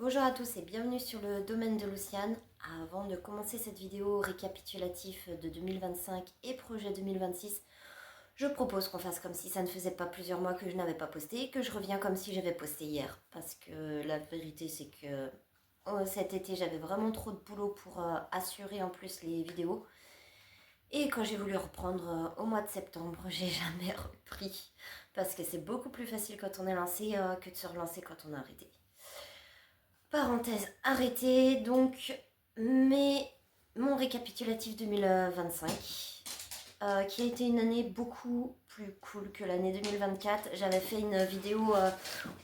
Bonjour à tous et bienvenue sur le domaine de Luciane. Avant de commencer cette vidéo récapitulative de 2025 et projet 2026, je propose qu'on fasse comme si ça ne faisait pas plusieurs mois que je n'avais pas posté et que je reviens comme si j'avais posté hier. Parce que la vérité c'est que cet été j'avais vraiment trop de boulot pour assurer en plus les vidéos. Et quand j'ai voulu reprendre au mois de septembre, j'ai jamais repris. Parce que c'est beaucoup plus facile quand on est lancé que de se relancer quand on a arrêté. Parenthèse arrêtée, donc mon récapitulatif 2025, qui a été une année beaucoup plus cool que l'année 2024. J'avais fait une vidéo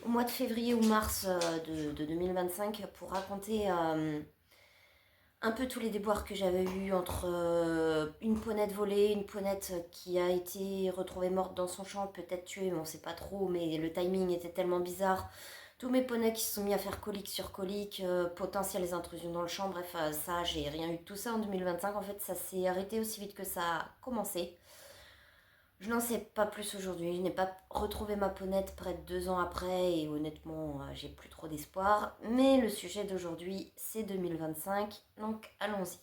au mois de février ou mars de 2025 pour raconter un peu tous les déboires que j'avais eus entre une ponette volée, une ponette qui a été retrouvée morte dans son champ, peut-être tuée, mais on sait pas trop, mais le timing était tellement bizarre. Tous mes poneys qui se sont mis à faire colique sur colique, potentielles intrusions dans le champ, bref, ça, j'ai rien eu de tout ça en 2025. En fait, ça s'est arrêté aussi vite que ça a commencé. Je n'en sais pas plus aujourd'hui. Je n'ai pas retrouvé ma ponette près de 2 ans après et honnêtement, j'ai plus trop d'espoir. Mais le sujet d'aujourd'hui, c'est 2025, donc allons-y.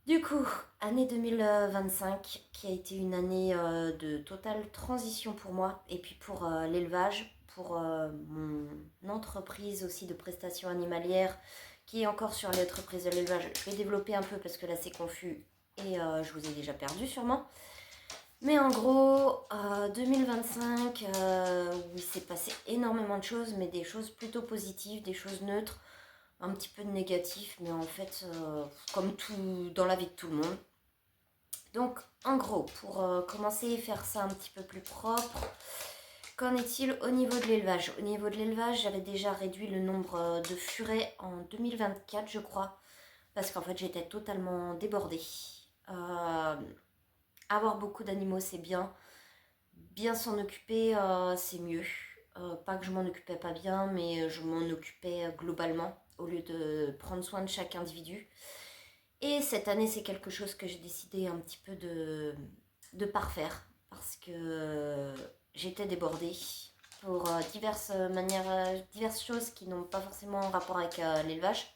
Du coup, année 2025 qui a été une année de totale transition pour moi et puis pour l'élevage, pour mon entreprise aussi de prestations animalières qui est encore sur l'entreprise de l'élevage. Je vais développer un peu parce que là c'est confus et je vous ai déjà perdu sûrement. Mais en gros, 2025, où il s'est passé énormément de choses, mais des choses plutôt positives, des choses neutres, un petit peu de négatif, mais en fait, comme tout dans la vie de tout le monde. Donc, en gros, pour commencer et faire ça un petit peu plus propre, qu'en est-il au niveau de l'élevage? Au niveau de l'élevage, j'avais déjà réduit le nombre de furets en 2024, je crois, parce qu'en fait, j'étais totalement débordée. Euh, Avoir beaucoup d'animaux, c'est bien. Bien s'en occuper, c'est mieux. Pas que je m'en occupais pas bien, mais je m'en occupais globalement au lieu de prendre soin de chaque individu. Et cette année, c'est quelque chose que j'ai décidé un petit peu de parfaire parce que j'étais débordée pour diverses manières, diverses choses qui n'ont pas forcément rapport avec l'élevage.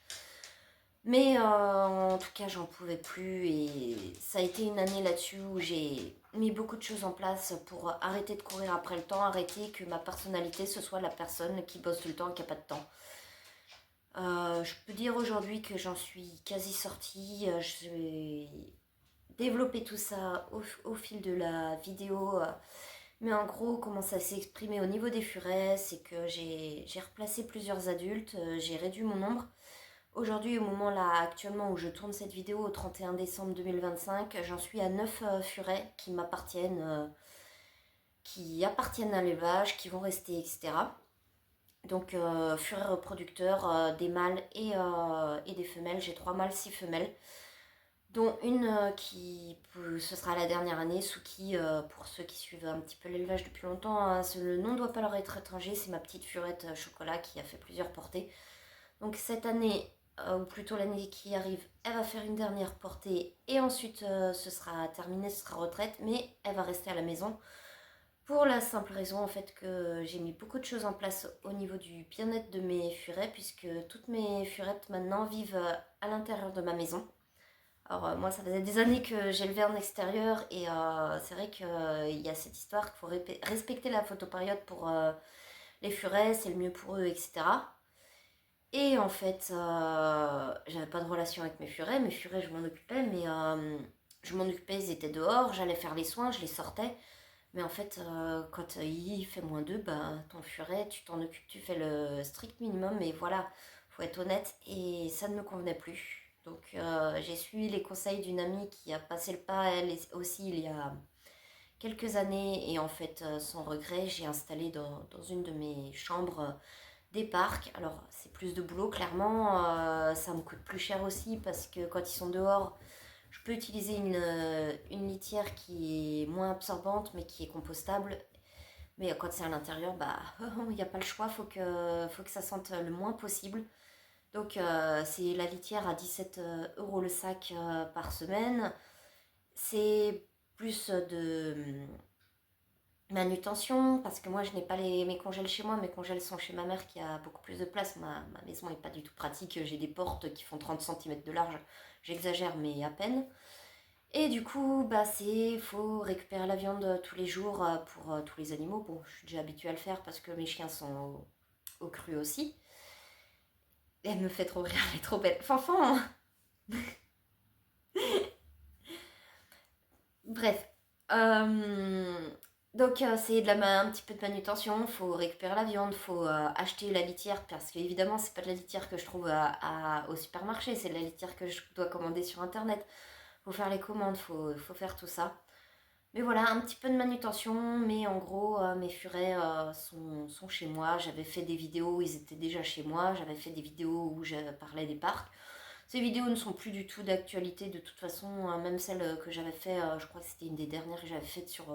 Mais en tout cas, j'en pouvais plus et ça a été une année là-dessus où j'ai mis beaucoup de choses en place pour arrêter de courir après le temps, arrêter que ma personnalité ce soit la personne qui bosse tout le temps et qui n'a pas de temps. Je peux dire aujourd'hui que j'en suis quasi sortie. Je vais développer tout ça au fil de la vidéo. Mais en gros, comment ça s'est exprimé au niveau des furets, c'est que j'ai replacé plusieurs adultes, j'ai réduit mon nombre. Aujourd'hui, au moment là actuellement où je tourne cette vidéo, au 31 décembre 2025, j'en suis à 9 furets qui appartiennent à l'élevage, qui vont rester, etc. Donc furets reproducteurs, des mâles et des femelles. J'ai 3 mâles, 6 femelles, dont une qui ce sera la dernière année, Suki, pour ceux qui suivent un petit peu l'élevage depuis longtemps, hein, le nom ne doit pas leur être étranger, c'est ma petite furette chocolat qui a fait plusieurs portées. Donc cette année, ou plutôt l'année qui arrive, elle va faire une dernière portée et ensuite ce sera terminé, ce sera retraite, mais elle va rester à la maison pour la simple raison en fait que j'ai mis beaucoup de choses en place au niveau du bien-être de mes furets puisque toutes mes furettes maintenant vivent à l'intérieur de ma maison. Alors moi ça faisait des années que j'élevais en extérieur et c'est vrai qu'il y a cette histoire qu'il faut respecter la photopériode pour les furets, c'est le mieux pour eux, etc. Et en fait, j'avais pas de relation avec mes furets je m'en occupais, mais je m'en occupais, ils étaient dehors, j'allais faire les soins, je les sortais. Mais en fait, quand il fait -2, bah, ton furet, tu t'en occupes, tu fais le strict minimum, mais voilà, faut être honnête, et ça ne me convenait plus. Donc j'ai suivi les conseils d'une amie qui a passé le pas, elle aussi, il y a quelques années, et en fait, sans regret, j'ai installé dans une de mes chambres des parcs. Alors, c'est plus de boulot, clairement. Ça me coûte plus cher aussi parce que quand ils sont dehors, je peux utiliser une litière qui est moins absorbante mais qui est compostable. Mais quand c'est à l'intérieur, bah, il n'y a pas le choix, faut que ça sente le moins possible. Donc, c'est la litière à 17 euros le sac par semaine. C'est plus Manutention, parce que moi je n'ai pas mes congèles chez moi, mes congèles sont chez ma mère qui a beaucoup plus de place. Ma maison n'est pas du tout pratique, j'ai des portes qui font 30 cm de large, j'exagère mais à peine. Et du coup, bah faut récupérer la viande tous les jours pour tous les animaux. Bon, je suis déjà habituée à le faire parce que mes chiens sont au cru aussi. Et elle me fait trop rire, elle est trop belle. Fanfan. Bref. Euh, donc c'est un petit peu de manutention, faut récupérer la viande, faut acheter la litière parce qu'évidemment c'est pas de la litière que je trouve au supermarché, c'est de la litière que je dois commander sur internet. Faut faire les commandes, faut faire tout ça. Mais voilà, un petit peu de manutention, mais en gros mes furets sont chez moi. J'avais fait des vidéos où ils étaient déjà chez moi, j'avais fait des vidéos où je parlais des parcs. Ces vidéos ne sont plus du tout d'actualité de toute façon, même celle que j'avais fait, je crois que c'était une des dernières que j'avais faites sur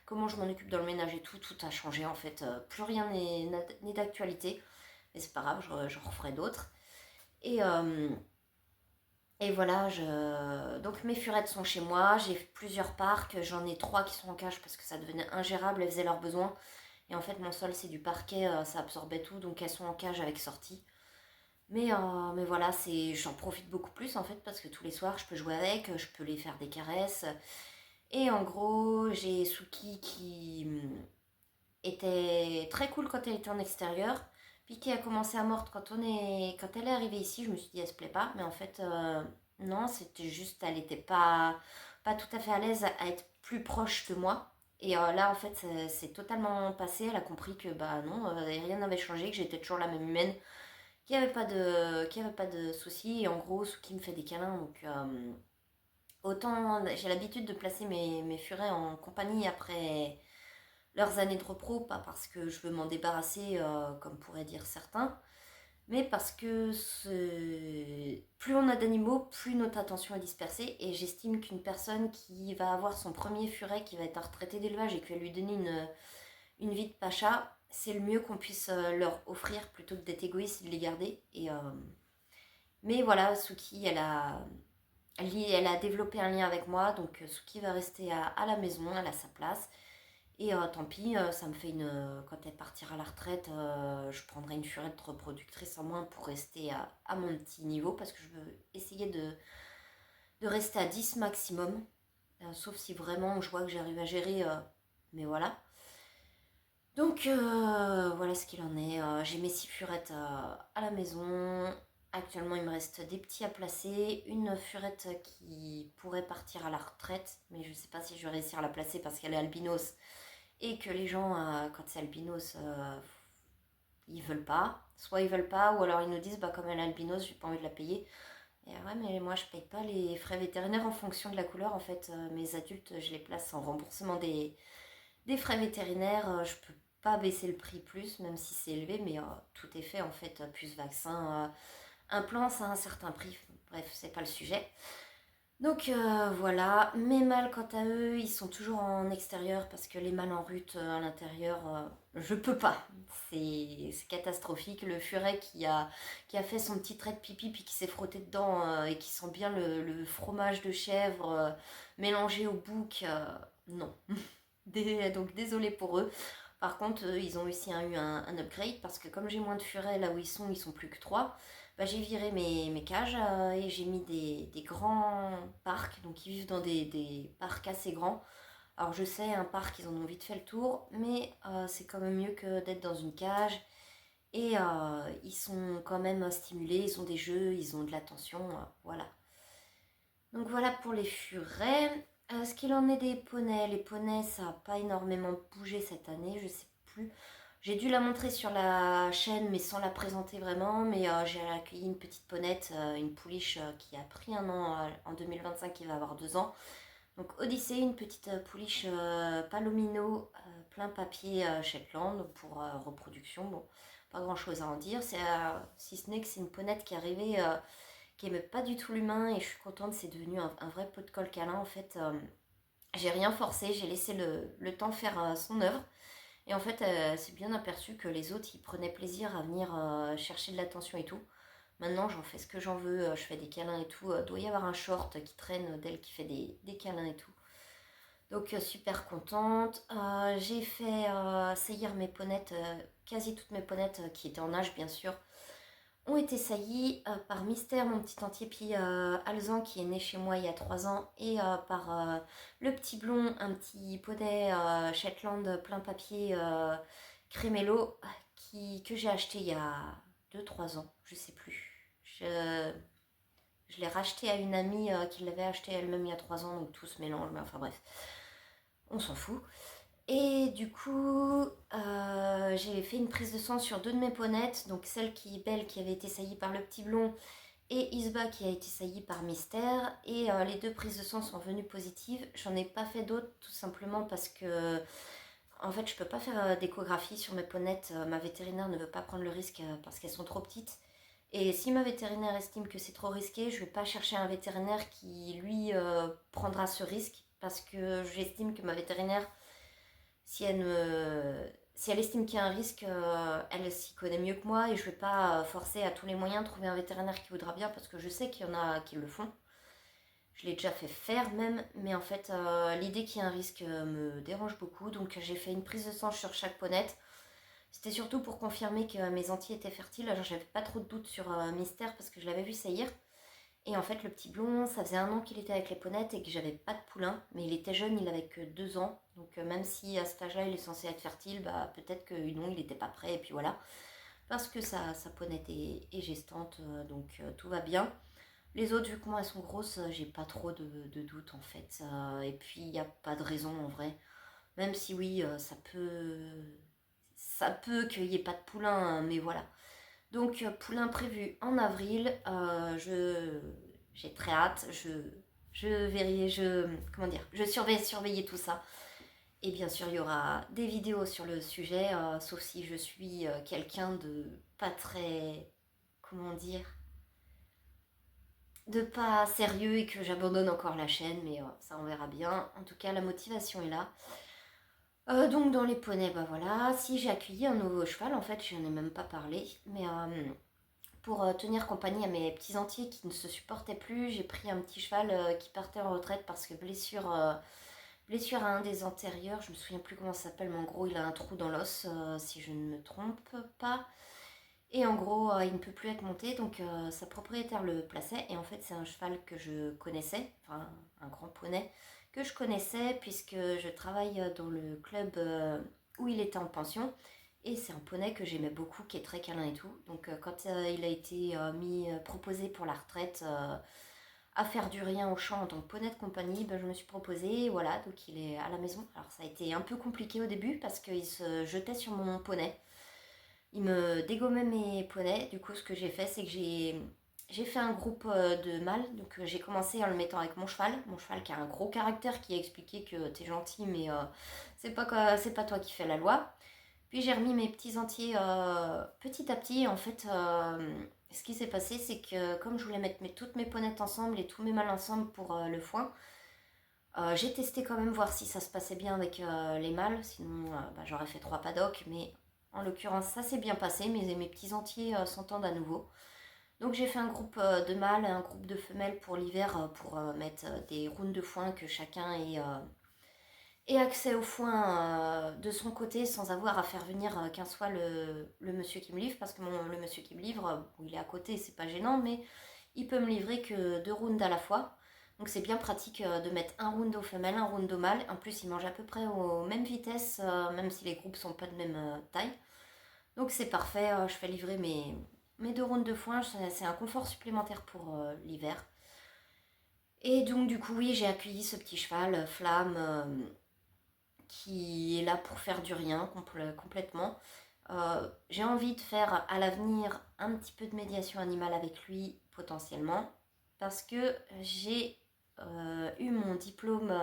comment je m'en occupe dans le ménage et tout a changé en fait, plus rien n'est d'actualité, mais c'est pas grave, j'en referai d'autres. Et, euh, et voilà, donc mes furettes sont chez moi, j'ai plusieurs parcs, j'en ai 3 qui sont en cage parce que ça devenait ingérable, elles faisaient leurs besoins. Et en fait mon sol c'est du parquet, ça absorbait tout, donc elles sont en cage avec sortie. Mais voilà, j'en profite beaucoup plus en fait parce que tous les soirs je peux jouer avec, je peux les faire des caresses. Et en gros, j'ai Suki qui était très cool quand elle était en extérieur, puis qui a commencé à mordre quand elle est arrivée ici. Je me suis dit, elle se plaît pas, mais en fait, non, c'était juste, elle était pas tout à fait à l'aise à être plus proche de moi. Et là, en fait, c'est totalement passé. Elle a compris que bah non, rien n'avait changé, que j'étais toujours la même humaine, qu'il y avait pas de soucis. Et en gros, Suki me fait des câlins, donc autant j'ai l'habitude de placer mes furets en compagnie après leurs années de repos, pas parce que je veux m'en débarrasser, comme pourraient dire certains, mais parce que plus on a d'animaux, plus notre attention est dispersée, et j'estime qu'une personne qui va avoir son premier furet, qui va être retraité d'élevage et qui va lui donner une vie de pacha, c'est le mieux qu'on puisse leur offrir plutôt que d'être égoïste et de les garder. Mais voilà, Suki, elle a développé un lien avec moi, donc Suki va rester à la maison, elle a sa place. Et tant pis, ça me fait quand elle partira à la retraite, je prendrai une furette reproductrice en moins pour rester à mon petit niveau parce que je veux essayer de rester à 10 maximum. Sauf si vraiment je vois que j'arrive à gérer, mais voilà. Donc voilà ce qu'il en est. J'ai mes 6 furettes à la maison. Actuellement, il me reste des petits à placer. Une furette qui pourrait partir à la retraite, mais je ne sais pas si je vais réussir à la placer parce qu'elle est albinos et que les gens, quand c'est albinos, ils veulent pas. Soit ils veulent pas, ou alors ils nous disent, bah comme elle est albinos, j'ai pas envie de la payer. Et ouais, mais moi je paye pas les frais vétérinaires en fonction de la couleur. En fait, mes adultes, je les place en remboursement des frais vétérinaires. Je peux pas baisser le prix plus, même si c'est élevé, mais tout est fait en fait, plus vaccin, implant, ça a un certain prix. Bref, c'est pas le sujet. Donc voilà, mes mâles quant à eux, ils sont toujours en extérieur parce que les mâles en rut à l'intérieur, je peux pas. C'est catastrophique. Le furet qui a fait son petit trait de pipi puis qui s'est frotté dedans et qui sent bien le fromage de chèvre mélangé au bouc, non. Donc désolé pour eux. Par contre, ils ont aussi eu un upgrade parce que comme j'ai moins de furets là où ils sont plus que 3. Bah, j'ai viré mes cages et j'ai mis des grands parcs. Donc ils vivent dans des parcs assez grands. Alors je sais, un parc, ils en ont vite fait le tour, mais c'est quand même mieux que d'être dans une cage. Et ils sont quand même stimulés, ils ont des jeux, ils ont de l'attention, voilà. Donc voilà pour les furets. Ce qu'il en est des poneys, les poneys ça n'a pas énormément bougé cette année, je sais plus. J'ai dû la montrer sur la chaîne mais sans la présenter vraiment, mais j'ai accueilli une petite ponette, une pouliche qui a pris un an en 2025, qui va avoir 2 ans. Donc Odyssée, une petite pouliche palomino plein papier Shetland pour reproduction. Bon, pas grand chose à en dire, si ce n'est que c'est une ponette qui est arrivée qui aimait pas du tout l'humain et je suis contente, c'est devenu un vrai pot de colle câlin en fait. J'ai rien forcé, j'ai laissé le temps faire son œuvre. Et en fait, c'est bien aperçu que les autres, ils prenaient plaisir à venir chercher de l'attention et tout. Maintenant, j'en fais ce que j'en veux, je fais des câlins et tout. Doit y avoir un short qui traîne d'elle qui fait des câlins et tout. Donc super contente. J'ai fait saillir mes ponnettes, quasi toutes mes ponnettes qui étaient en âge bien sûr, ont été saillies par Mystère, mon petit entier Alzan qui est né chez moi il y a 3 ans, et par le petit blond, un petit poney Shetland plein papier crémello que j'ai acheté il y a 2 3 ans, je sais plus. Je l'ai racheté à une amie qui l'avait acheté elle-même il y a 3 ans, donc tout se mélange, mais enfin bref, on s'en fout. Et du coup, j'ai fait une prise de sang sur 2 de mes ponnettes, donc Belle qui avait été saillie par le petit blond et Isba qui a été saillie par Mystère. Et les 2 prises de sang sont venues positives. J'en ai pas fait d'autres tout simplement parce que en fait je peux pas faire d'échographie sur mes ponnettes. Ma vétérinaire ne veut pas prendre le risque parce qu'elles sont trop petites. Et si ma vétérinaire estime que c'est trop risqué, je vais pas chercher un vétérinaire qui lui prendra ce risque parce que j'estime que ma vétérinaire, si elle estime qu'il y a un risque, elle s'y connaît mieux que moi et je ne vais pas forcer à tous les moyens de trouver un vétérinaire qui voudra bien parce que je sais qu'il y en a qui le font. Je l'ai déjà fait faire même, mais en fait, l'idée qu'il y ait un risque me dérange beaucoup. Donc j'ai fait une prise de sang sur chaque ponette. C'était surtout pour confirmer que mes entiers étaient fertiles. Alors j'avais pas trop de doutes sur Mystère parce que je l'avais vu saillir. Et en fait, le petit blond, ça faisait 1 an qu'il était avec les ponnettes et que j'avais pas de poulain. Mais il était jeune, il avait que 2 ans. Donc même si à cet âge-là, il est censé être fertile, bah peut-être que non, il n'était pas prêt. Et puis voilà. Parce que sa ponette est gestante, donc tout va bien. Les autres, vu comment elles sont grosses, j'ai pas trop de doutes en fait. Et puis, il n'y a pas de raison en vrai. Même si oui, ça peut qu'il n'y ait pas de poulain, hein, mais voilà. Donc, poulain prévu en avril. J'ai très hâte. Comment dire, je surveiller tout ça. Et bien sûr, il y aura des vidéos sur le sujet, sauf si je suis quelqu'un de pas très, comment dire, de pas sérieux et que j'abandonne encore la chaîne, mais ça on verra bien. En tout cas, la motivation est là. Donc dans les poneys, bah voilà. Si j'ai accueilli un nouveau cheval, en fait, je n'en ai même pas parlé, mais pour tenir compagnie à mes petits entiers qui ne se supportaient plus, j'ai pris un petit cheval qui partait en retraite parce que blessure à un des antérieurs. Je me souviens plus comment ça s'appelle, mais en gros, il a un trou dans l'os, si je ne me trompe pas. Et en gros, il ne peut plus être monté, donc sa propriétaire le plaçait. Et en fait, c'est un cheval que je connaissais, enfin un grand poney que je connaissais puisque je travaille dans le club où il était en pension. Et c'est un poney que j'aimais beaucoup, qui est très câlin et tout. Donc quand il a été proposé pour la retraite à faire du rien au champ en tant que poney de compagnie, ben, je me suis proposée. Et voilà, donc il est à la maison. Alors ça a été un peu compliqué au début parce qu'il se jetait sur mon poney. Il me dégommait mes poneys. Du coup, ce que j'ai fait, c'est que j'ai fait un groupe de mâles. Donc, j'ai commencé en le mettant avec mon cheval. Mon cheval qui a un gros caractère, qui a expliqué que t'es gentil, mais c'est pas toi qui fais la loi. Puis, j'ai remis mes petits entiers petit à petit. En fait, ce qui s'est passé, c'est que comme je voulais mettre toutes mes ponettes ensemble et tous mes mâles ensemble pour le foin, j'ai testé quand même voir si ça se passait bien avec les mâles. Sinon, bah, j'aurais fait 3 paddocks, mais en l'occurrence, ça s'est bien passé, mes petits entiers s'entendent à nouveau. Donc j'ai fait un groupe de mâles et un groupe de femelles pour l'hiver pour mettre des rounds de foin, que chacun ait accès au foin de son côté sans avoir à faire venir qu'un soit le monsieur qui me livre, parce que le monsieur qui me livre, il est à côté, c'est pas gênant, mais il peut me livrer que 2 rounds à la fois. Donc c'est bien pratique de mettre un round aux femelles, un round aux mâles. En plus, ils mangent à peu près aux mêmes vitesses, même si les groupes sont pas de même taille. Donc c'est parfait, je fais livrer mes 2 rounds de foin, c'est un confort supplémentaire pour l'hiver. Et donc du coup oui, j'ai accueilli ce petit cheval, Flamme, qui est là pour faire du rien complètement. J'ai envie de faire à l'avenir un petit peu de médiation animale avec lui potentiellement, parce que j'ai eu mon diplôme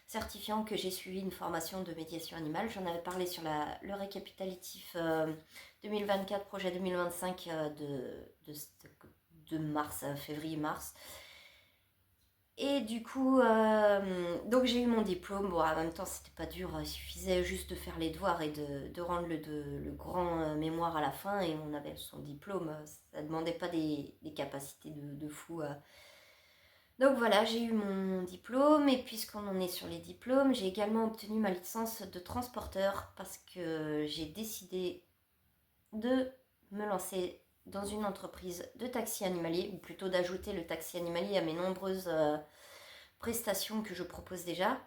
certifiant que j'ai suivi une formation de médiation animale. J'en avais parlé sur le récapitulatif 2024, projet 2025 de mars, février-mars. Et du coup, donc j'ai eu mon diplôme. Bon, en même temps, c'était pas dur, il suffisait juste de faire les devoirs et de rendre le grand mémoire à la fin, et on avait son diplôme. Ça demandait pas des capacités de fou. Donc voilà, j'ai eu mon diplôme et puisqu'on en est sur les diplômes, j'ai également obtenu ma licence de transporteur parce que j'ai décidé de me lancer dans une entreprise de taxi animalier, ou plutôt d'ajouter le taxi animalier à mes nombreuses prestations que je propose déjà.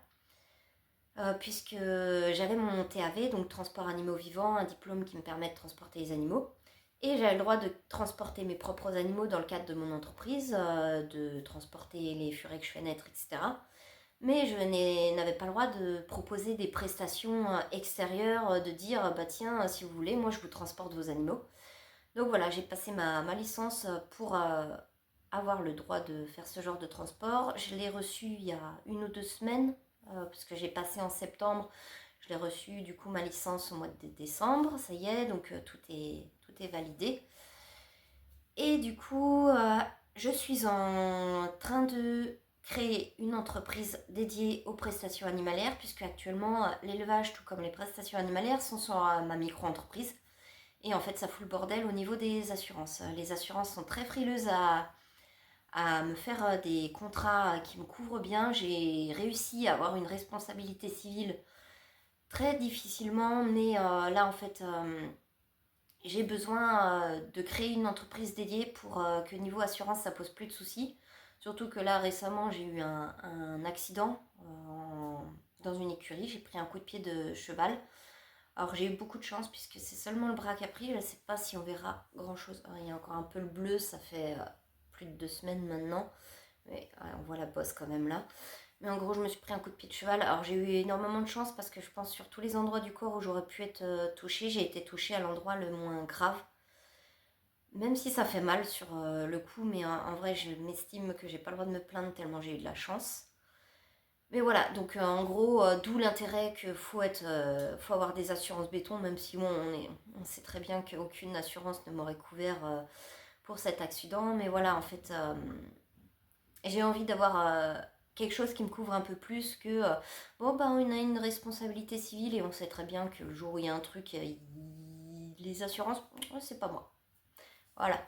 Puisque j'avais mon TAV, donc transport animaux vivants, un diplôme qui me permet de transporter les animaux. Et j'avais le droit de transporter mes propres animaux dans le cadre de mon entreprise, de transporter les furets que je fais naître, etc. Mais je n'avais pas le droit de proposer des prestations extérieures, de dire bah tiens, si vous voulez, moi je vous transporte vos animaux. Donc voilà, j'ai passé ma licence pour avoir le droit de faire ce genre de transport. Je l'ai reçu il y a 1 ou 2 semaines, parce que j'ai passé en septembre. Je l'ai reçu du coup ma licence au mois de décembre, ça y est, donc tout est validé. Et du coup, je suis en train de créer une entreprise dédiée aux prestations animalières, puisque actuellement l'élevage, tout comme les prestations animalières, sont sur ma micro-entreprise. Et en fait, ça fout le bordel au niveau des assurances. Les assurances sont très frileuses à me faire des contrats qui me couvrent bien. J'ai réussi à avoir une responsabilité civile très difficilement, mais là, en fait, j'ai besoin de créer une entreprise dédiée pour que niveau assurance, ça pose plus de soucis. Surtout que là, récemment, j'ai eu un accident dans une écurie. J'ai pris un coup de pied de cheval. Alors j'ai eu beaucoup de chance puisque c'est seulement le bras qui a pris. Je ne sais pas si on verra grand chose. Alors, il y a encore un peu le bleu, ça fait plus de 2 semaines maintenant. Mais on voit la bosse quand même là. Mais en gros, je me suis pris un coup de pied de cheval. Alors j'ai eu énormément de chance parce que je pense sur tous les endroits du corps où j'aurais pu être touchée, j'ai été touchée à l'endroit le moins grave. Même si ça fait mal sur le coup, mais en vrai, je m'estime que j'ai pas le droit de me plaindre tellement j'ai eu de la chance. Mais voilà, donc en gros, d'où l'intérêt qu'il faut avoir des assurances béton, même si bon, on sait très bien qu'aucune assurance ne m'aurait couvert pour cet accident. Mais voilà, en fait, j'ai envie d'avoir quelque chose qui me couvre un peu plus que bon, ben, on a une responsabilité civile et on sait très bien que le jour où il y a un truc, les assurances, c'est pas moi. Voilà.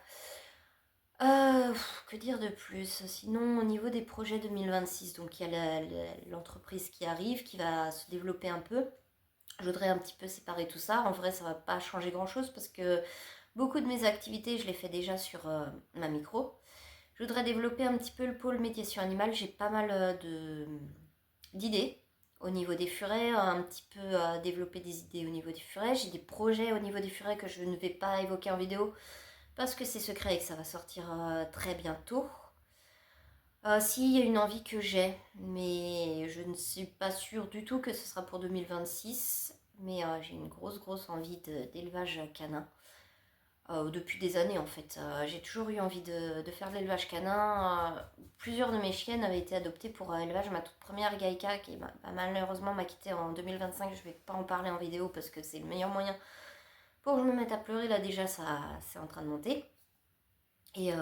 Que dire de plus? Sinon, au niveau des projets 2026, donc il y a l'entreprise qui arrive, qui va se développer un peu. Je voudrais un petit peu séparer tout ça. En vrai, ça va pas changer grand-chose parce que beaucoup de mes activités, je les fais déjà sur ma micro. Je voudrais développer un petit peu le pôle médiation animale. J'ai pas mal d'idées au niveau des furets, un petit peu développer des idées au niveau des furets. J'ai des projets au niveau des furets que je ne vais pas évoquer en vidéo parce que c'est secret et que ça va sortir très bientôt. S'il y a une envie que j'ai, mais je ne suis pas sûre du tout que ce sera pour 2026, mais j'ai une grosse envie d'élevage canin. Depuis des années en fait. J'ai toujours eu envie de faire de l'élevage canin. Plusieurs de mes chiennes avaient été adoptées pour élevage. Ma toute première Gaïka, qui malheureusement m'a quittée en 2025, je ne vais pas en parler en vidéo parce que c'est le meilleur moyen pour que je me mette à pleurer. Là déjà, ça c'est en train de monter. Et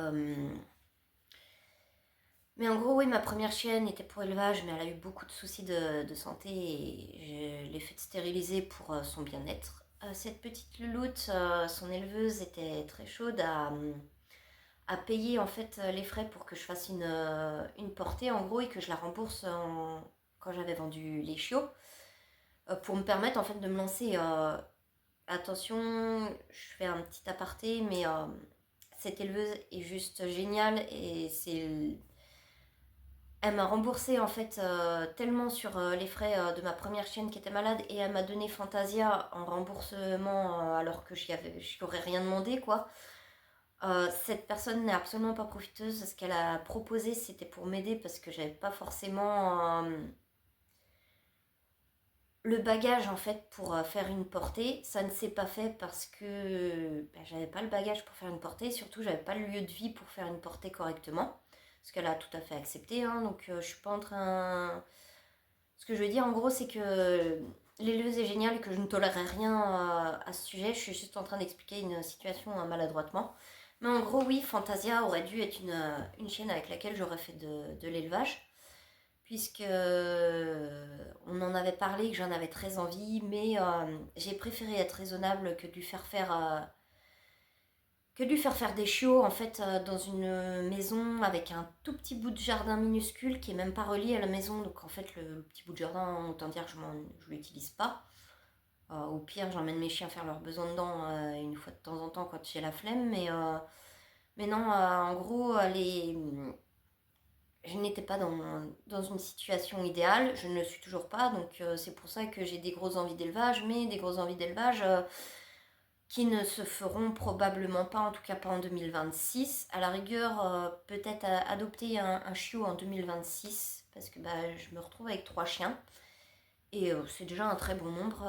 mais en gros, oui, ma première chienne était pour élevage, mais elle a eu beaucoup de soucis de santé et je l'ai fait stériliser pour son bien-être. Cette petite louloute, son éleveuse était très chaude à payer en fait les frais pour que je fasse une portée en gros et que je la rembourse quand j'avais vendu les chiots pour me permettre en fait de me lancer. Attention, je fais un petit aparté, mais cette éleveuse est juste géniale et elle m'a remboursé en fait tellement sur les frais de ma première chienne qui était malade et elle m'a donné Fantasia en remboursement alors que je n'y aurais rien demandé quoi. Cette personne n'est absolument pas profiteuse. Ce qu'elle a proposé, c'était pour m'aider parce que j'avais pas forcément le bagage en fait pour faire une portée. Ça ne s'est pas fait parce que j'avais pas le bagage pour faire une portée. Surtout, j'avais pas le lieu de vie pour faire une portée correctement. Ce qu'elle a tout à fait accepté. Hein, donc, je suis pas en train. Ce que je veux dire en gros, c'est que l'éleveuse est géniale et que je ne tolérerai rien à ce sujet. Je suis juste en train d'expliquer une situation maladroitement. Mais en gros, oui, Fantasia aurait dû être une chienne avec laquelle j'aurais fait de l'élevage. Puisque on en avait parlé, que j'en avais très envie, mais j'ai préféré être raisonnable que de lui faire faire que de lui faire des chiots en fait dans une maison avec un tout petit bout de jardin minuscule qui est même pas relié à la maison. Donc en fait le petit bout de jardin, autant dire que je l'utilise pas. Au pire, j'emmène mes chiens faire leurs besoins dedans une fois de temps en temps quand j'ai la flemme. Mais non, en gros, je n'étais pas dans une situation idéale. Je ne le suis toujours pas. Donc c'est pour ça que j'ai des grosses envies d'élevage. Mais des grosses envies d'élevage qui ne se feront probablement pas, en tout cas pas en 2026. À la rigueur, peut-être adopter un chiot en 2026. Parce que je me retrouve avec 3 chiens. Et c'est déjà un très bon nombre,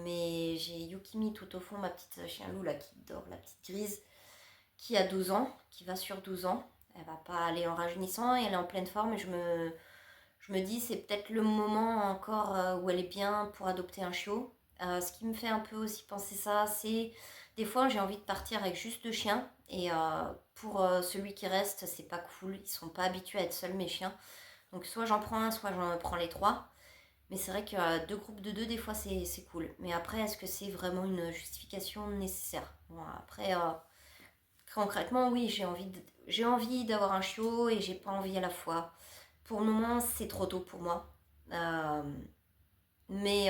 mais j'ai Yukimi tout au fond, ma petite chien loup là qui dort, la petite grise, qui a 12 ans, qui va sur 12 ans. Elle va pas aller en rajeunissant et elle est en pleine forme et je me dis c'est peut-être le moment encore où elle est bien pour adopter un chiot. Ce qui me fait un peu aussi penser ça, c'est des fois j'ai envie de partir avec juste 2 chiens et pour celui qui reste c'est pas cool, ils sont pas habitués à être seuls mes chiens. Donc soit j'en prends un, soit j'en prends les 3. Mais c'est vrai que 2 groupes de 2, des fois, c'est cool. Mais après, est-ce que c'est vraiment une justification nécessaire? Bon, après, concrètement, oui, j'ai envie d'avoir un chiot et j'ai pas envie à la fois. Pour le moment, c'est trop tôt pour moi. Euh, mais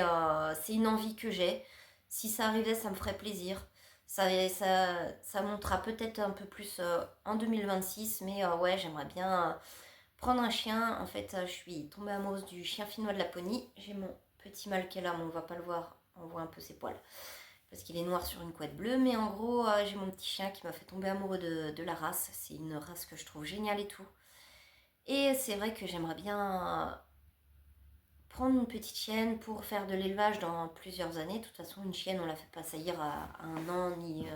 c'est une envie que j'ai. Si ça arrivait, ça me ferait plaisir. Ça montera peut-être un peu plus en 2026. Mais ouais, j'aimerais bien prendre un chien. En fait, je suis tombée amoureuse du chien finnois de Laponie. J'ai mon petit mâle qui est là, mais on va pas le voir. On voit un peu ses poils. Parce qu'il est noir sur une couette bleue. Mais en gros, j'ai mon petit chien qui m'a fait tomber amoureux de la race. C'est une race que je trouve géniale et tout. Et c'est vrai que j'aimerais bien prendre une petite chienne pour faire de l'élevage dans plusieurs années. De toute façon, une chienne, on la fait pas saillir à 1 an, ni,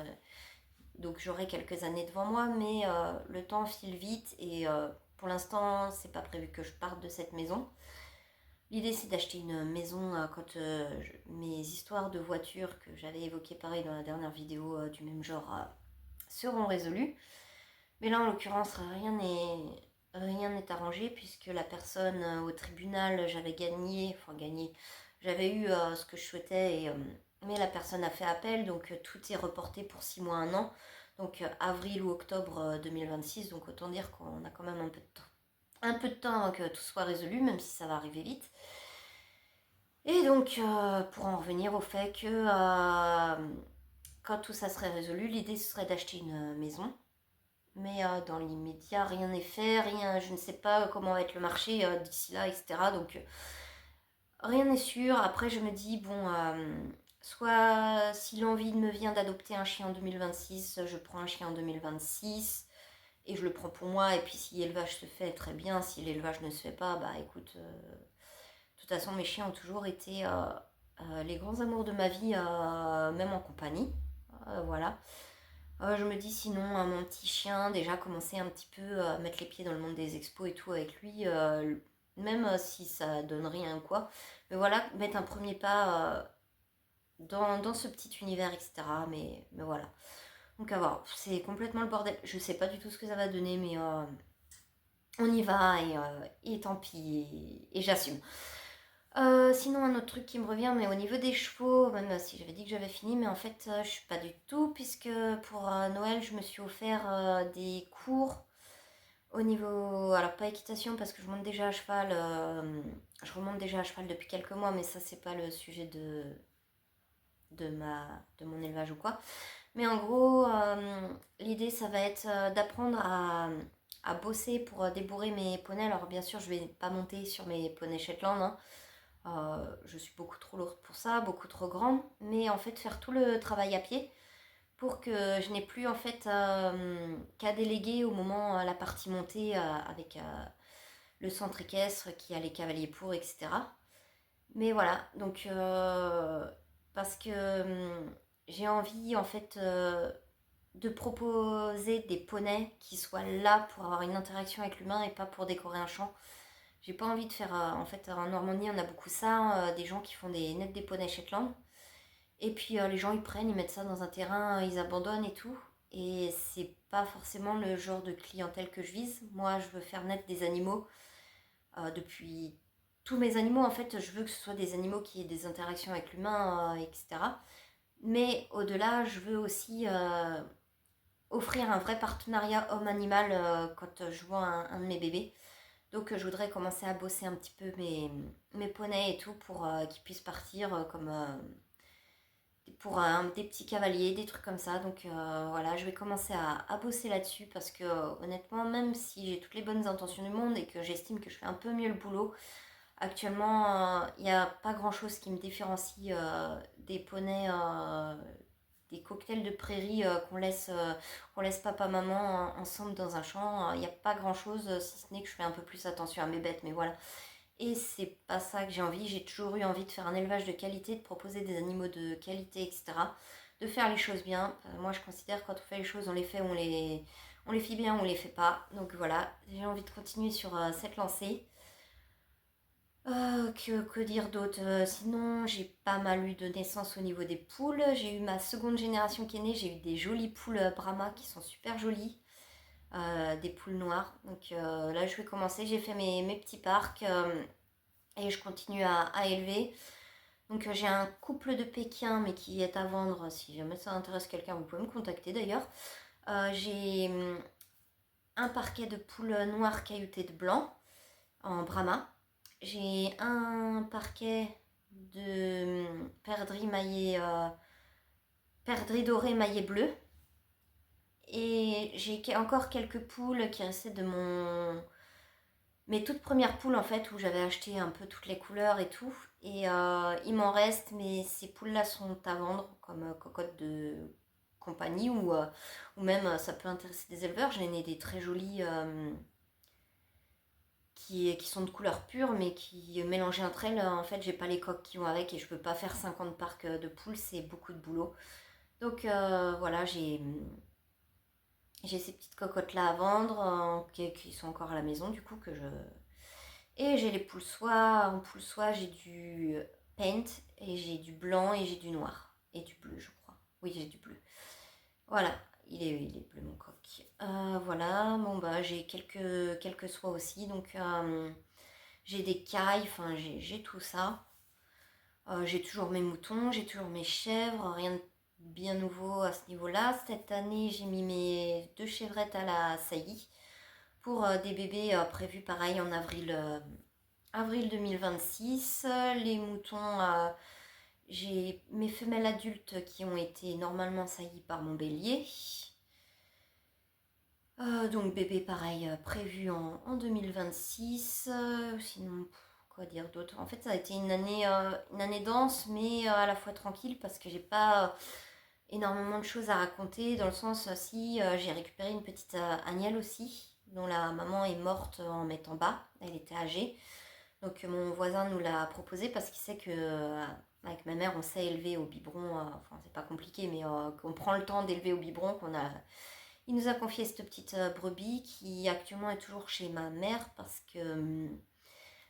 donc j'aurai quelques années devant moi, mais le temps file vite et pour l'instant, c'est pas prévu que je parte de cette maison. L'idée, c'est d'acheter une maison quand mes histoires de voitures que j'avais évoquées pareil dans la dernière vidéo du même genre seront résolues. Mais là, en l'occurrence, rien n'est arrangé puisque la personne au tribunal, j'avais eu ce que je souhaitais, mais la personne a fait appel, donc tout est reporté pour 6 mois, 1 an, donc avril ou octobre 2026, donc autant dire qu'on a quand même un peu de temps avant que tout soit résolu, même si ça va arriver vite. Et donc, pour en revenir au fait que quand tout ça serait résolu, l'idée ce serait d'acheter une maison. Mais dans l'immédiat, rien n'est fait, je ne sais pas comment va être le marché d'ici là, etc. Donc rien n'est sûr. Après, je me dis, bon, soit si l'envie me vient d'adopter un chien en 2026, je prends un chien en 2026 et je le prends pour moi. Et puis si l'élevage se fait, très bien. Si l'élevage ne se fait pas, bah écoute, de toute façon, mes chiens ont toujours été les grands amours de ma vie, même en compagnie. Voilà. Je me dis sinon, mon petit chien, déjà commencer un petit peu à mettre les pieds dans le monde des expos et tout avec lui, même si ça donne rien ou quoi. Mais voilà, mettre un premier pas dans ce petit univers, etc. Mais voilà. Donc à voir, c'est complètement le bordel. Je sais pas du tout ce que ça va donner, mais on y va et tant pis, et j'assume. Sinon, un autre truc qui me revient, mais au niveau des chevaux, même si j'avais dit que j'avais fini, mais en fait, je suis pas du tout, puisque pour Noël, je me suis offert des cours au niveau. Alors, pas équitation, parce que je monte déjà à cheval, je remonte déjà à cheval depuis quelques mois, mais ça, c'est pas le sujet de mon élevage ou quoi. Mais en gros, l'idée, ça va être d'apprendre à bosser pour débourrer mes poneys. Alors, bien sûr, je vais pas monter sur mes poneys Shetland, hein. Je suis beaucoup trop lourde pour ça, beaucoup trop grande, mais en fait faire tout le travail à pied pour que je n'ai plus en fait qu'à déléguer au moment la partie montée avec le centre équestre qui a les cavaliers pour, etc. Mais voilà, donc parce que j'ai envie en fait de proposer des poneys qui soient là pour avoir une interaction avec l'humain et pas pour décorer un champ. J'ai pas envie de faire. En fait, en Normandie, on a beaucoup ça, des gens qui font des poneys Shetland. Et puis les gens ils prennent, ils mettent ça dans un terrain, ils abandonnent et tout. Et c'est pas forcément le genre de clientèle que je vise. Moi, je veux faire naître des animaux depuis tous mes animaux. En fait, je veux que ce soit des animaux qui aient des interactions avec l'humain, etc. Mais au-delà, je veux aussi offrir un vrai partenariat homme-animal quand je vois un de mes bébés. Donc je voudrais commencer à bosser un petit peu mes poneys et tout pour qu'ils puissent partir comme pour des petits cavaliers, des trucs comme ça. Donc voilà, je vais commencer à bosser là-dessus parce que honnêtement, même si j'ai toutes les bonnes intentions du monde et que j'estime que je fais un peu mieux le boulot, actuellement, il n'y a pas grand-chose qui me différencie des poneys, des cocktails de prairie qu'on laisse papa-maman ensemble dans un champ. Il n'y a pas grand-chose, si ce n'est que je fais un peu plus attention à mes bêtes, mais voilà. Et c'est pas ça que j'ai envie. J'ai toujours eu envie de faire un élevage de qualité, de proposer des animaux de qualité, etc. De faire les choses bien. Moi, je considère que quand on fait les choses, on les fait, on les fait bien, on les fait pas. Donc voilà, j'ai envie de continuer sur cette lancée. Que dire d'autre. Sinon, j'ai pas mal eu de naissances au niveau des poules. J'ai eu ma seconde génération qui est née. J'ai eu des jolies poules Brahma qui sont super jolies. Des poules noires. Donc là, je vais commencer. J'ai fait mes petits parcs et je continue à élever. Donc j'ai un couple de Pékins, mais qui est à vendre. Si jamais ça intéresse quelqu'un, vous pouvez me contacter d'ailleurs. J'ai un parquet de poules noires cailloutées de blanc en Brahma. J'ai un parquet de perdrix doré maillé bleu. Et j'ai encore quelques poules qui restaient de mes toutes premières poules en fait, où j'avais acheté un peu toutes les couleurs et tout. Et il m'en reste, mais ces poules-là sont à vendre comme cocottes de compagnie ou même ça peut intéresser des éleveurs. J'en ai des très jolies qui sont de couleur pure, mais qui mélangées entre elles, en fait, j'ai pas les coques qui vont avec et je peux pas faire 50 parcs de poules, c'est beaucoup de boulot. Donc voilà, j'ai ces petites cocottes là à vendre qui sont encore à la maison du coup que je. Et j'ai les poules soie. En poules soie, j'ai du paint et j'ai du blanc et j'ai du noir et du bleu, je crois. Oui, j'ai du bleu. Voilà, il est bleu mon coq. Voilà, bon bah j'ai quelques soies aussi, donc j'ai des cailles, enfin j'ai tout ça. J'ai toujours mes moutons, j'ai toujours mes chèvres, rien de bien nouveau à ce niveau-là. Cette année, j'ai mis mes deux chevrettes à la saillie pour des bébés prévus pareil en avril 2026. Les moutons, j'ai mes femelles adultes qui ont été normalement saillies par mon bélier. Donc bébé pareil prévu en 2026. Sinon, quoi dire d'autre. En fait, ça a été une année dense, mais à la fois tranquille parce que j'ai pas énormément de choses à raconter. Dans le sens, si j'ai récupéré une petite agnelle aussi, dont la maman est morte en mettant bas. Elle était âgée. Donc mon voisin nous l'a proposé parce qu'il sait que avec ma mère, on sait élever au biberon. Enfin, c'est pas compliqué, mais qu'on prend le temps d'élever au biberon, il nous a confié cette petite brebis qui actuellement est toujours chez ma mère parce que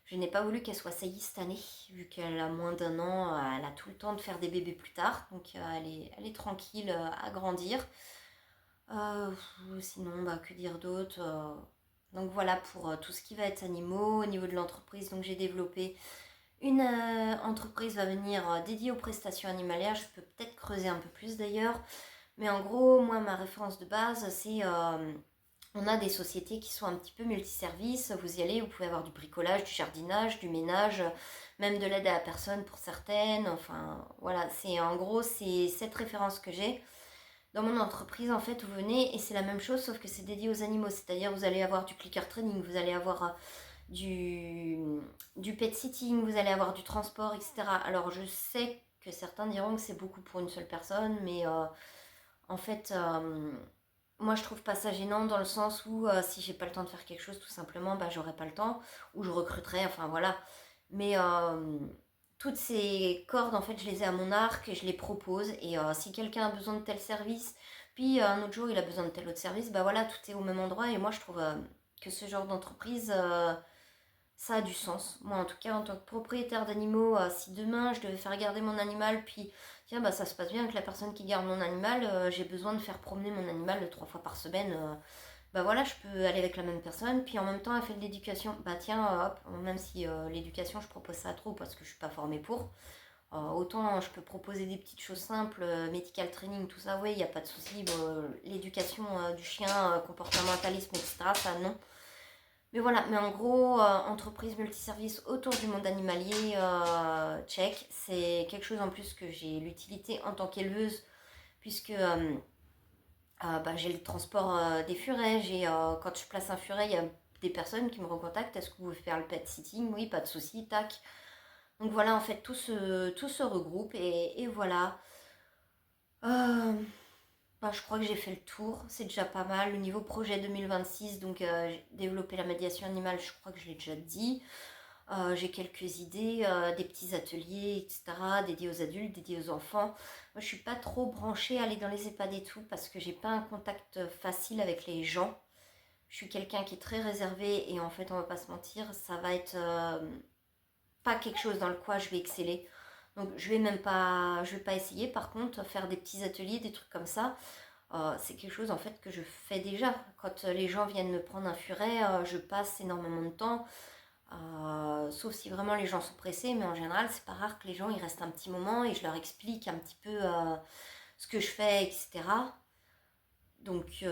je n'ai pas voulu qu'elle soit saillie cette année, vu qu'elle a moins d'un an, elle a tout le temps de faire des bébés plus tard, donc elle est tranquille à grandir. Sinon, bah, que dire d'autre donc voilà pour tout ce qui va être animaux. Au niveau de l'entreprise, donc j'ai développé une entreprise va venir dédiée aux prestations animalières. Je peux peut-être creuser un peu plus d'ailleurs. Mais en gros, moi, ma référence de base, c'est on a des sociétés qui sont un petit peu multiservices. Vous y allez, vous pouvez avoir du bricolage, du jardinage, du ménage, même de l'aide à la personne pour certaines. Enfin, voilà, c'est en gros, c'est cette référence que j'ai. Dans mon entreprise, en fait, vous venez et c'est la même chose, sauf que c'est dédié aux animaux. C'est-à-dire, vous allez avoir du clicker training, vous allez avoir du, du pet sitting, vous allez avoir du transport, etc. Alors, je sais que certains diront que c'est beaucoup pour une seule personne, mais en fait, moi je trouve pas ça gênant dans le sens où si j'ai pas le temps de faire quelque chose, tout simplement, bah j'aurai pas le temps ou je recruterai, enfin voilà. Mais toutes ces cordes, en fait, je les ai à mon arc et je les propose. Et si quelqu'un a besoin de tel service, puis un autre jour il a besoin de tel autre service, bah voilà, tout est au même endroit. Et moi je trouve que ce genre d'entreprise, ça a du sens. Moi, en tout cas, en tant que propriétaire d'animaux, si demain je devais faire garder mon animal, puis tiens, bah ça se passe bien avec la personne qui garde mon animal, j'ai besoin de faire promener mon animal 3 fois par semaine, bah voilà, je peux aller avec la même personne, puis en même temps, elle fait de l'éducation. Bah tiens, hop, même si l'éducation, je propose ça trop parce que je suis pas formée pour. Autant je peux proposer des petites choses simples, medical training, tout ça, oui, il n'y a pas de souci. L'éducation du chien, comportementalisme, etc., ça non. Mais voilà, mais en gros, entreprise multiservice autour du monde animalier, check. C'est quelque chose en plus que j'ai l'utilité en tant qu'éleveuse, puisque j'ai le transport des furets. Quand je place un furet, il y a des personnes qui me recontactent. Est-ce que vous pouvez faire le pet sitting? Oui, pas de souci, tac. Donc voilà, en fait, tout se regroupe et voilà. Euh, je crois que j'ai fait le tour, c'est déjà pas mal. Le niveau projet 2026, donc développer la médiation animale, je crois que je l'ai déjà dit. J'ai quelques idées, des petits ateliers, etc., dédiés aux adultes, dédiés aux enfants. Moi, je suis pas trop branchée à aller dans les EHPAD et tout parce que j'ai pas un contact facile avec les gens. Je suis quelqu'un qui est très réservé et en fait, on va pas se mentir, ça va être pas quelque chose dans le quoi je vais exceller. Donc, je vais pas essayer. Par contre, faire des petits ateliers, des trucs comme ça, c'est quelque chose en fait que je fais déjà. Quand les gens viennent me prendre un furet, je passe énormément de temps. Sauf si vraiment les gens sont pressés, mais en général, c'est pas rare que les gens ils restent un petit moment et je leur explique un petit peu ce que je fais, etc. Donc,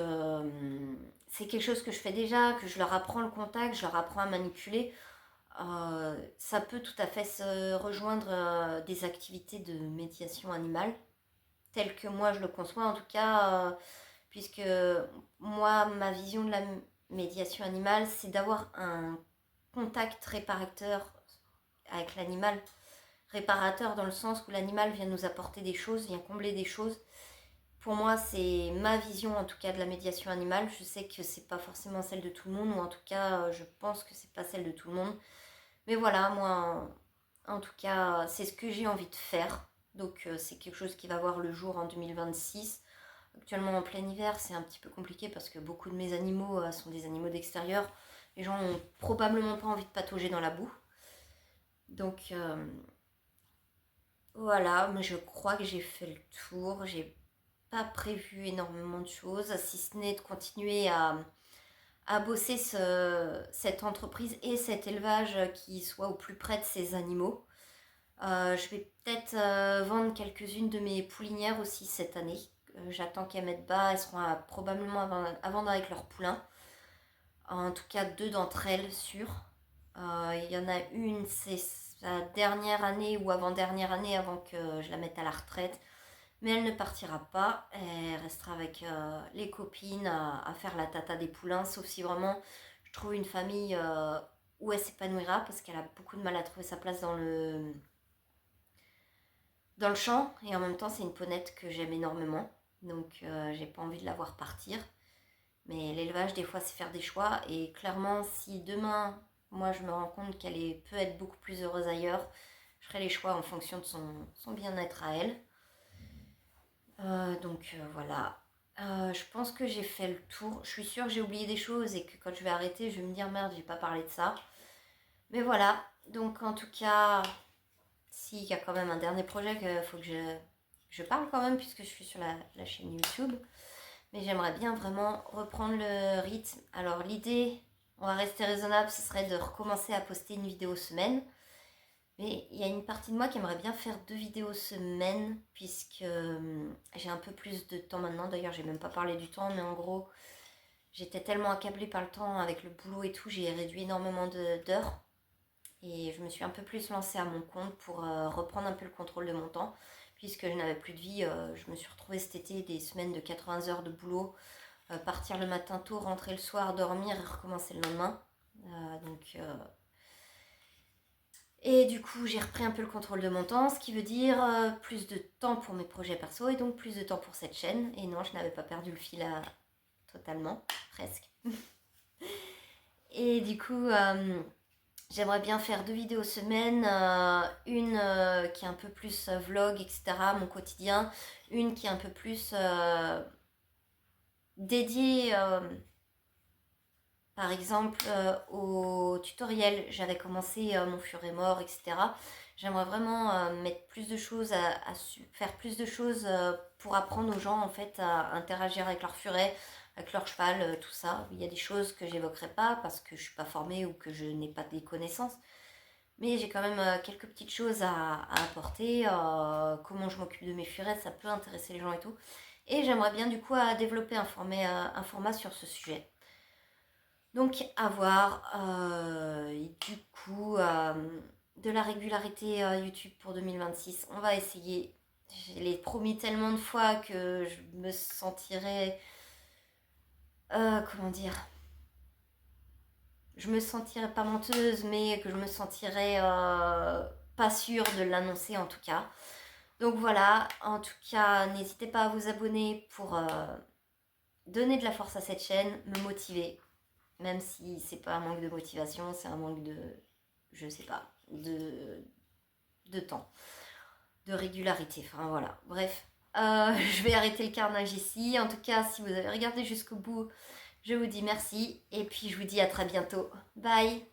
c'est quelque chose que je fais déjà, que je leur apprends le contact, je leur apprends à manipuler. Ça peut tout à fait se rejoindre des activités de médiation animale, telles que moi je le conçois, en tout cas, puisque moi, ma vision de la médiation animale, c'est d'avoir un contact réparateur avec l'animal. Réparateur dans le sens où l'animal vient nous apporter des choses, vient combler des choses. Pour moi, c'est ma vision en tout cas de la médiation animale. Je sais que c'est pas forcément celle de tout le monde, ou en tout cas, je pense que c'est pas celle de tout le monde. Mais voilà, moi, en tout cas, c'est ce que j'ai envie de faire. Donc, c'est quelque chose qui va voir le jour en 2026. Actuellement, en plein hiver, c'est un petit peu compliqué parce que beaucoup de mes animaux sont des animaux d'extérieur. Les gens ont probablement pas envie de patauger dans la boue. Donc, voilà, mais je crois que j'ai fait le tour. J'ai pas prévu énormément de choses, si ce n'est de continuer à bosser cette entreprise et cet élevage qui soit au plus près de ces animaux. Je vais peut-être vendre quelques-unes de mes poulinières aussi cette année. J'attends qu'elles mettent bas, elles seront probablement à vendre avec leurs poulains. En tout cas, deux d'entre elles sûres. Il y en a une, c'est sa dernière année ou avant-dernière année avant que je la mette à la retraite. Mais elle ne partira pas, elle restera avec les copines à faire la tata des poulains, sauf si vraiment je trouve une famille où elle s'épanouira, parce qu'elle a beaucoup de mal à trouver sa place dans le champ, et en même temps c'est une ponette que j'aime énormément, donc j'ai pas envie de la voir partir. Mais l'élevage des fois c'est faire des choix, et clairement si demain moi je me rends compte qu'elle peut être beaucoup plus heureuse ailleurs, je ferai les choix en fonction de son bien-être à elle. Voilà. Je pense que j'ai fait le tour. Je suis sûre que j'ai oublié des choses et que quand je vais arrêter, je vais me dire merde, j'ai pas parlé de ça. Mais voilà. Donc en tout cas, s'il y a quand même un dernier projet qu'il faut que je parle quand même, puisque je suis sur la chaîne YouTube. Mais j'aimerais bien vraiment reprendre le rythme. Alors l'idée, on va rester raisonnable, ce serait de recommencer à poster une vidéo semaine. Mais il y a une partie de moi qui aimerait bien faire 2 vidéos semaine, puisque j'ai un peu plus de temps maintenant. D'ailleurs, j'ai même pas parlé du temps, mais en gros, j'étais tellement accablée par le temps avec le boulot et tout, j'ai réduit énormément d'heures. Et je me suis un peu plus lancée à mon compte pour reprendre un peu le contrôle de mon temps, puisque je n'avais plus de vie. Je me suis retrouvée cet été des semaines de 80 heures de boulot, partir le matin tôt, rentrer le soir, dormir et recommencer le lendemain. Et du coup, j'ai repris un peu le contrôle de mon temps, ce qui veut dire plus de temps pour mes projets perso et donc plus de temps pour cette chaîne. Et non, je n'avais pas perdu le fil totalement, presque. Et du coup, j'aimerais bien faire 2 vidéos semaine, une qui est un peu plus vlog, etc., mon quotidien, une qui est un peu plus dédiée, par exemple, au tutoriel. J'avais commencé mon furet mort, etc. J'aimerais vraiment mettre plus de choses, faire plus de choses pour apprendre aux gens en fait à interagir avec leur furet, avec leur cheval, tout ça. Il y a des choses que j'évoquerai pas parce que je suis pas formée ou que je n'ai pas des connaissances. Mais j'ai quand même quelques petites choses à apporter. Comment je m'occupe de mes furets, ça peut intéresser les gens et tout. Et j'aimerais bien du coup développer un format sur ce sujet. Donc à voir. Et du coup, de la régularité YouTube pour 2026, on va essayer. Je l'ai promis tellement de fois que je me sentirais... comment dire, je me sentirais pas menteuse, mais que je me sentirais pas sûre de l'annoncer en tout cas. Donc voilà, en tout cas, n'hésitez pas à vous abonner pour donner de la force à cette chaîne, me motiver. Même si c'est pas un manque de motivation, c'est un manque de, je sais pas, de temps, de régularité. Enfin voilà, bref. Je vais arrêter le carnage ici. En tout cas, si vous avez regardé jusqu'au bout, je vous dis merci. Et puis je vous dis à très bientôt. Bye!